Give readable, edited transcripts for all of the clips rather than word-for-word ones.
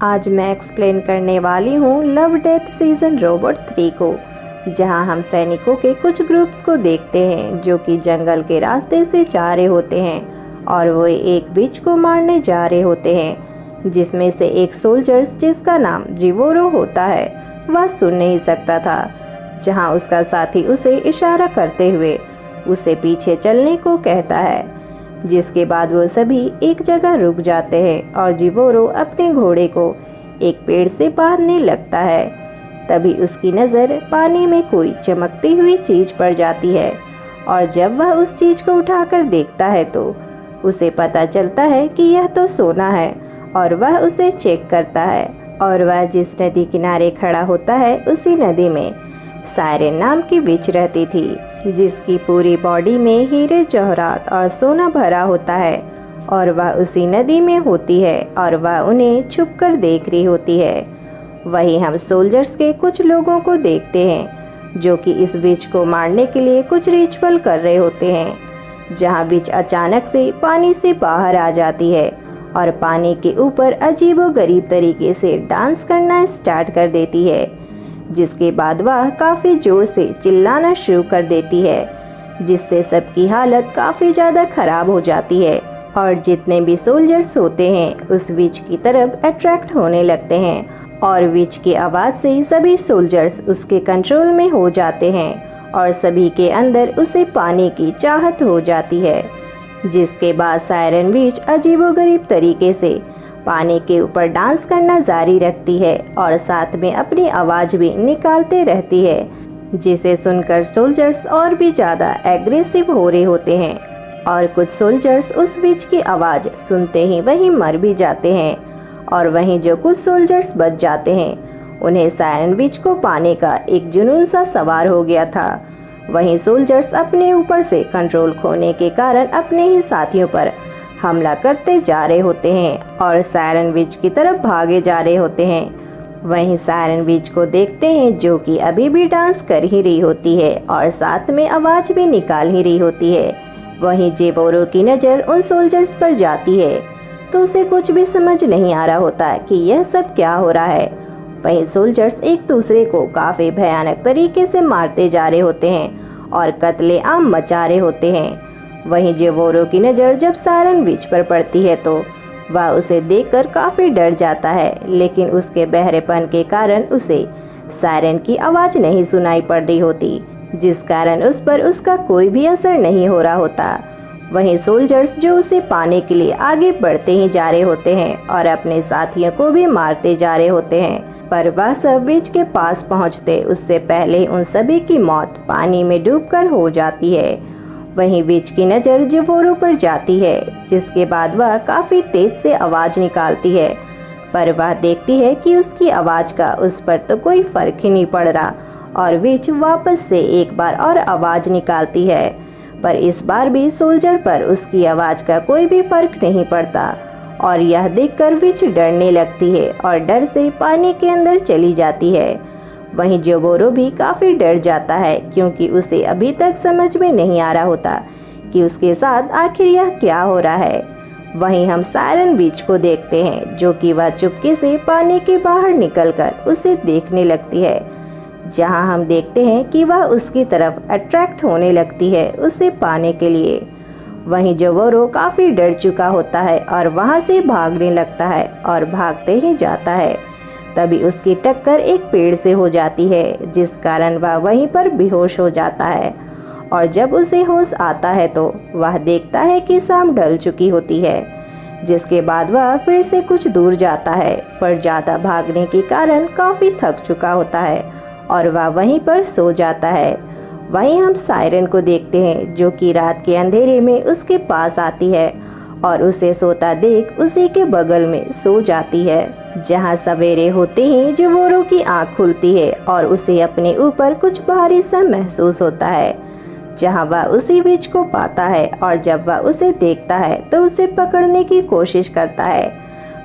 आज मैं एक्सप्लेन करने वाली हूँ लव डेथ सीजन रोबोट 3 को, जहाँ हम सैनिकों के कुछ ग्रुप्स को देखते हैं जो कि जंगल के रास्ते से जा रहे होते हैं और वो एक विच को मारने जा रहे होते हैं, जिसमें से एक सोल्जर्स जिसका नाम जिवोरो होता है वह सुन नहीं सकता था, जहाँ उसका साथी उसे इशारा करते हुए उसे पीछे चलने को कहता है, जिसके बाद वो सभी एक जगह रुक जाते हैं और जिवोरो अपने घोड़े को एक पेड़ से बांधने लगता है। तभी उसकी नज़र पानी में कोई चमकती हुई चीज़ पड़ जाती है और जब वह उस चीज़ को उठाकर देखता है तो उसे पता चलता है कि यह तो सोना है और वह उसे चेक करता है और वह जिस नदी किनारे खड़ा होता है उसी नदी में सायरन नाम की विच रहती थी, जिसकी पूरी बॉडी में हीरे जवाहरात और सोना भरा होता है और वह उसी नदी में होती है और वह उन्हें छुपकर देख रही होती है। वहीं हम सोल्जर्स के कुछ लोगों को देखते हैं जो कि इस विच को मारने के लिए कुछ रिचुअल कर रहे होते हैं, जहां विच अचानक से पानी से बाहर आ जाती है और पानी के ऊपर अजीबोगरीब तरीके से डांस करना स्टार्ट कर देती है, जिसके बाद वह काफ़ी ज़ोर से चिल्लाना शुरू कर देती है, जिससे सबकी हालत काफ़ी ज़्यादा ख़राब हो जाती है और जितने भी सोल्जर्स होते हैं उस विच की तरफ अट्रैक्ट होने लगते हैं और विच की आवाज़ से सभी सोल्जर्स उसके कंट्रोल में हो जाते हैं और सभी के अंदर उसे पाने की चाहत हो जाती है। जिसके बाद सायरन विच अजीबोगरीब तरीके से पानी के ऊपर डांस करना जारी रखती है और साथ में अपनी आवाज़ भी निकालते रहती है, जिसे सुनकर सोल्जर्स और भी ज़्यादा एग्रेसिव हो रहे होते हैं और कुछ सोल्जर्स उस विच की आवाज़ सुनते ही वहीं मर भी जाते हैं और वहीं जो कुछ सोल्जर्स बच जाते हैं उन्हें सायरन विच को पाने का एक जुनून सा सवार हो गया था। वहीं सोल्जर्स अपने ऊपर से कंट्रोल खोने के कारण अपने ही साथियों पर हमला करते जा रहे होते हैं और सायरन विच की तरफ भागे जा रहे होते हैं। वहीं सायरन विच को देखते हैं जो कि अभी भी डांस कर ही रही होती है और साथ में आवाज़ भी निकाल ही रही होती है। वहीं जिवोरो की नज़र उन सोल्जर्स पर जाती है तो उसे कुछ भी समझ नहीं आ रहा होता कि यह सब क्या हो रहा है। वहीं सोल्जर्स एक दूसरे को काफ़ी भयानक तरीके से मारते जा रहे होते हैं और कत्लेआम मचा रहे होते हैं। वहीं जिवोरो की नज़र जब सायरन विच पर पड़ती है तो वह उसे देखकर काफ़ी डर जाता है, लेकिन उसके बहरेपन के कारण उसे सायरन की आवाज़ नहीं सुनाई पड़ रही होती, जिस कारण उस पर उसका कोई भी असर नहीं हो रहा होता। वहीं सोल्जर्स जो उसे पाने के लिए आगे बढ़ते ही जा रहे होते हैं और अपने साथियों को भी मारते जा रहे होते हैं, पर वह सब विच के पास पहुंचते उससे पहले उन सभी की मौत पानी में डूबकर हो जाती है। वहीं विच की नज़र जिवोरो पर जाती है, जिसके बाद वह काफ़ी तेज से आवाज़ निकालती है, पर वह देखती है कि उसकी आवाज़ का उस पर तो कोई फ़र्क ही नहीं पड़ रहा और विच वापस से एक बार और आवाज़ निकालती है, पर इस बार भी सोल्जर पर उसकी आवाज़ का कोई भी फ़र्क नहीं पड़ता और यह देखकर विच डरने लगती है और डर से पानी के अंदर चली जाती है। वहीं जिवोरो भी काफ़ी डर जाता है क्योंकि उसे अभी तक समझ में नहीं आ रहा होता कि उसके साथ आखिर यह क्या हो रहा है। वहीं हम सायरन विच को देखते हैं जो कि वह चुपके से पानी के बाहर निकलकर उसे देखने लगती है, जहां हम देखते हैं कि वह उसकी तरफ अट्रैक्ट होने लगती है उसे पाने के लिए। वहीं जिवोरो काफ़ी डर चुका होता है और वहां से भागने लगता है और भागते ही जाता है। तभी उसकी टक्कर एक पेड़ से हो जाती है, जिस कारण वह वहीं पर बेहोश हो जाता है और जब उसे होश आता है तो वह देखता है कि शाम ढल चुकी होती है, जिसके बाद वह फिर से कुछ दूर जाता है, पर ज़्यादा भागने के कारण काफ़ी थक चुका होता है और वह वहीं पर सो जाता है। वहीं हम सायरन को देखते हैं जो कि रात के अंधेरे में उसके पास आती है और उसे सोता देख उसी के बगल में सो जाती है। जहां सवेरे होते ही जिवोरो की आंख खुलती है और उसे अपने ऊपर कुछ भारी सा महसूस होता है, जहां वह उसी विच को पाता है और जब वह उसे देखता है तो उसे पकड़ने की कोशिश करता है,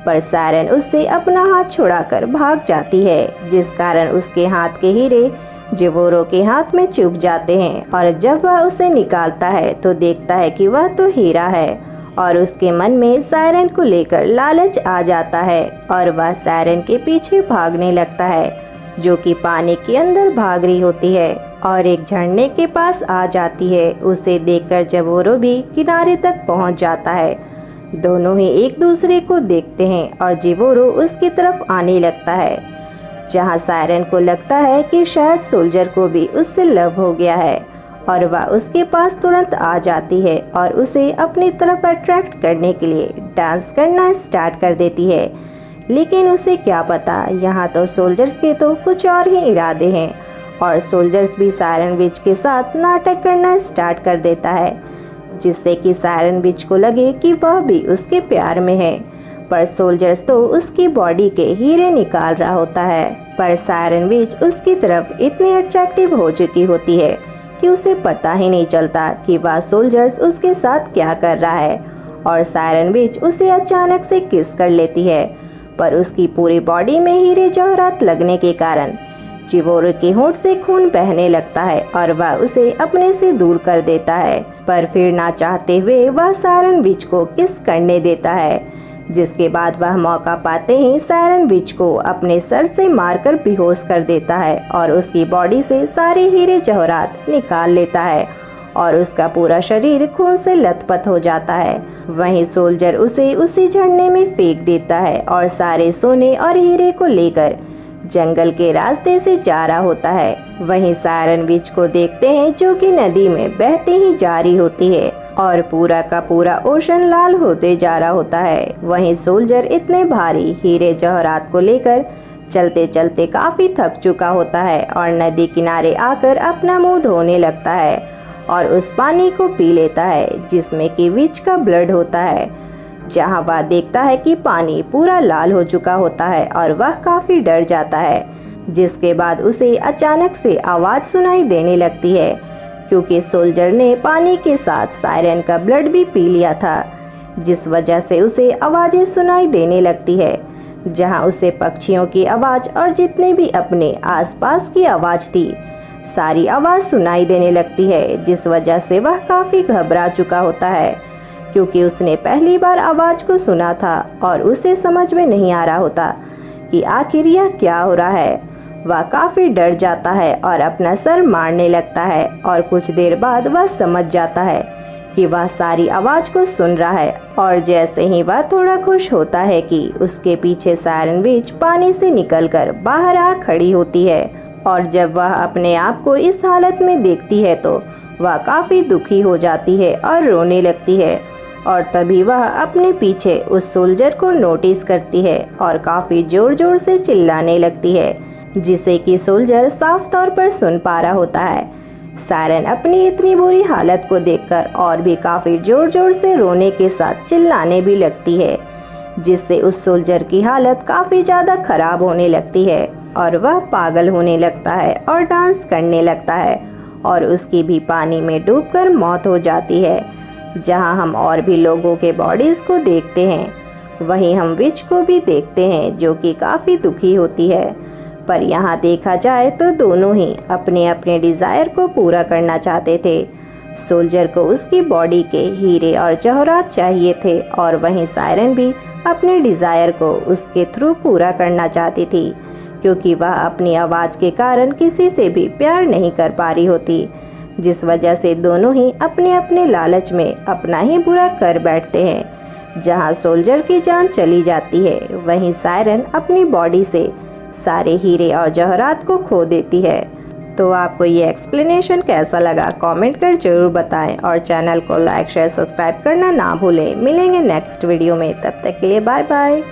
पर सायरन उससे अपना हाथ छुड़ाकर भाग जाती है, जिस कारण उसके हाथ के हीरे जिवोरो के हाथ में चुभ जाते हैं और जब वह उसे निकालता है तो देखता है कि वह तो हीरा है और उसके मन में सायरन को लेकर लालच आ जाता है और वह सायरन के पीछे भागने लगता है, जो कि पानी के अंदर भाग रही होती है और एक झरने के पास आ जाती है। उसे देखकर जिवोरो भी किनारे तक पहुंच जाता है। दोनों ही एक दूसरे को देखते हैं और जिवोरो उसकी तरफ आने लगता है, जहां सायरन को लगता है कि शायद सोल्जर को भी उससे लव हो गया है और वह उसके पास तुरंत आ जाती है और उसे अपनी तरफ अट्रैक्ट करने के लिए डांस करना स्टार्ट कर देती है। लेकिन उसे क्या पता, यहाँ तो सोल्जर्स के तो कुछ और ही इरादे हैं और सोल्जर्स भी सायरन विच के साथ नाटक करना स्टार्ट कर देता है, जिससे कि सायरन विच को लगे कि वह भी उसके प्यार में है। पर सोल्जर्स तो उसकी बॉडी के हीरे निकाल रहा होता है, पर सायरन विच उसकी तरफ इतनी अट्रैक्टिव हो चुकी होती है कि उसे पता ही नहीं चलता कि वह सोल्जर्स उसके साथ क्या कर रहा है। और सायरन विच उसे अचानक से किस कर लेती है, पर उसकी पूरी बॉडी में हीरे जवाहरात लगने के कारण जिवोरो के होंठ से खून बहने लगता है और वह उसे अपने से दूर कर देता है। पर फिर ना चाहते हुए वह सायरन विच को किस करने देता है, जिसके बाद वह मौका पाते ही सायरन विच को अपने सर से मारकर बेहोश कर देता है और उसकी बॉडी से सारे हीरे जवाहरात निकाल लेता है और उसका पूरा शरीर खून से लथपथ हो जाता है। वहीं सोल्जर उसे उसी झरने में फेंक देता है और सारे सोने और हीरे को लेकर जंगल के रास्ते से जा रहा होता है। वहीं सायरन विच को देखते हैं, जो कि नदी में बहती ही जा रही होती है और पूरा का पूरा ओशन लाल होते जा रहा होता है। वहीं सोल्जर इतने भारी हीरे जवाहरात को लेकर चलते चलते काफी थक चुका होता है और नदी किनारे आकर अपना मुंह धोने लगता है और उस पानी को पी लेता है, जिसमें कि विच का ब्लड होता है। जहां वह देखता है कि पानी पूरा लाल हो चुका होता है और वह काफी डर जाता है, जिसके बाद उसे अचानक से आवाज सुनाई देने लगती है, क्योंकि सोल्जर ने पानी के साथ सायरन का ब्लड भी पी लिया था, जिस वजह से उसे आवाजें सुनाई देने लगती है, जहां उसे पक्षियों की आवाज और जितने भी अपने आसपास की आवाज थी सारी आवाज सुनाई देने लगती है, जिस वजह से वह काफी घबरा चुका होता है, क्योंकि उसने पहली बार आवाज को सुना था और उसे समझ में नहीं आ रहा होता कि आखिर यह क्या हो रहा है। वह काफी डर जाता है और अपना सर मारने लगता है और कुछ देर बाद वह समझ जाता है कि वह सारी आवाज को सुन रहा है। और जैसे ही वह थोड़ा खुश होता है कि उसके पीछे सायरन विच पानी से निकलकर बाहर आ खड़ी होती है, और जब वह अपने आप को इस हालत में देखती है तो वह काफी दुखी हो जाती है और रोने लगती है। और तभी वह अपने पीछे उस सोल्जर को नोटिस करती है और काफी जोर जोर से चिल्लाने लगती है, जिसे कि सोल्जर साफ तौर पर सुन पा रहा होता है। सायरन अपनी इतनी बुरी हालत को देखकर और भी काफी जोर जोर से रोने के साथ चिल्लाने भी लगती है, जिससे उस सोल्जर की हालत काफी ज्यादा खराब होने लगती है और वह पागल होने लगता है और डांस करने लगता है और उसकी भी पानी में डूबकर मौत हो जाती है। जहां हम और भी लोगों के बॉडीज को देखते हैं, वहीं हम विच को भी देखते हैं, जो कि काफ़ी दुखी होती है। पर यहाँ देखा जाए तो दोनों ही अपने अपने डिज़ायर को पूरा करना चाहते थे। सोल्जर को उसकी बॉडी के हीरे और जवाहरात चाहिए थे और वहीं सायरन भी अपने डिज़ायर को उसके थ्रू पूरा करना चाहती थी, क्योंकि वह अपनी आवाज़ के कारण किसी से भी प्यार नहीं कर पा रही होती, जिस वजह से दोनों ही अपने अपने लालच में अपना ही बुरा कर बैठते हैं। जहां सोल्जर की जान चली जाती है, वहीं सायरन अपनी बॉडी से सारे हीरे और जवाहरात को खो देती है। तो आपको ये एक्सप्लेनेशन कैसा लगा कमेंट कर जरूर बताएं और चैनल को लाइक शेयर सब्सक्राइब करना ना भूलें। मिलेंगे नेक्स्ट वीडियो में, तब तक के लिए बाय बाय।